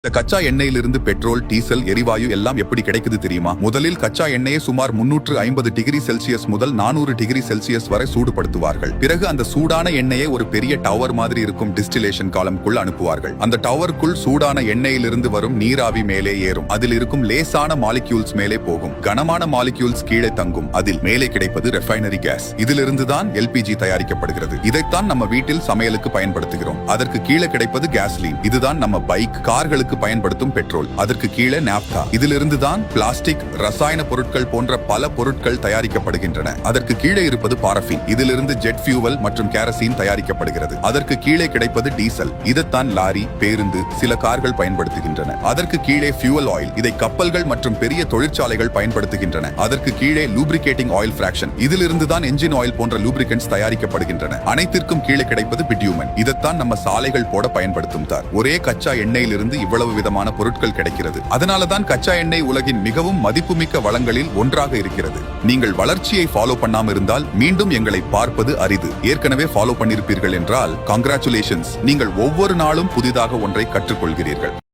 இந்த கச்சா எண்ணெயிலிருந்து petrol, diesel, எரிவாயு எல்லாம் எப்படி கிடைக்குது தெரியுமா? முதலில் கச்சா எண்ணெயை சுமார் 350 டிகிரி செல்சியஸ் முதல் 400 டிகிரி செல்சியஸ் வரை சூடுபடுத்துவார்கள். பிறகு அந்த சூடான எண்ணெயை ஒரு பெரிய டவர் மாதிரி இருக்கும் டிஸ்டிலேஷன் காலம்குள் அனுப்புவார்கள். அந்த டவருக்குள் சூடான எண்ணெயிலிருந்து வரும் நீராவி மேலே ஏறும். அதில் இருக்கும் லேசான மாலிக்யூல்ஸ் மேலே போகும். கனமான மாலிக்யூல்ஸ் கீழே தங்கும். அதில் மேலே கிடைப்பது ரெஃபைனரி கேஸ். இதிலிருந்து தான் எல்பிஜி தயாரிக்கப்படுகிறது. இதைத்தான் நம்ம வீட்டில் சமையலுக்கு பயன்படுத்துகிறோம். அதற்கு கீழே கிடைப்பது கேஸ்லீன். இதுதான் நம்ம பைக், கார்களுக்கு பயன்படுத்தும் பெட்ரோல். அதற்கு கீழே நாப்தா. இதிலிருந்து தான் பிளாஸ்டிக், ரசாயன பொருட்கள் போன்ற பல பொருட்கள் தயாரிக்கப்படுகின்றன. அதற்கு கீழே இருப்பது பாரஃபின். இதிலிருந்து ஜெட் ஃபியூவல் மற்றும் கேரசீன் தயாரிக்கப்படுகிறது. அதற்கு கீழே கிடைப்பது டீசல். இதைத்தான் லாரி, பேருந்து, சில கார்கள் பயன்படுத்துகின்றன. அதற்கு கீழே ஃபியூவல் ஆயில். இதை கப்பல்கள் மற்றும் பெரிய தொழிற்சாலைகள் பயன்படுத்துகின்றன. அதற்கு கீழே லூப்ரிகேட்டிங் ஆயில் ஃபிராக்ஷன். இதிலிருந்து தான் என்ஜின் ஆயில் போன்ற லூப்ரிகன்ட்ஸ் தயாரிக்கப்படுகின்றன. அனைத்திற்கும் கீழே கிடைப்பது பிட்யூமன். இதைத்தான் நம்ம சாலைகள் போட பயன்படுத்தும் தார். ஒரே கச்சா எண்ணெயிலிருந்து இவ்வளவு விதமான பொருட்கள் கிடைக்கிறது. அதனாலதான் கச்சா எண்ணெய் உலகின் மிகவும் மதிப்புமிக்க வளங்களில் ஒன்றாக இருக்கிறது. நீங்கள் வளர்ச்சியை ஃபாலோ பண்ணாம இருந்தால் மீண்டும் எங்களை பார்ப்பது அரிது. ஏற்கனவே ஃபாலோ பண்ணிருப்பீர்கள் என்றால் கங்க்ராச்சுலேஷன்ஸ். நீங்கள் ஒவ்வொரு நாளும் புதிதாக ஒன்றை கற்றுக்கொள்கிறீர்கள்.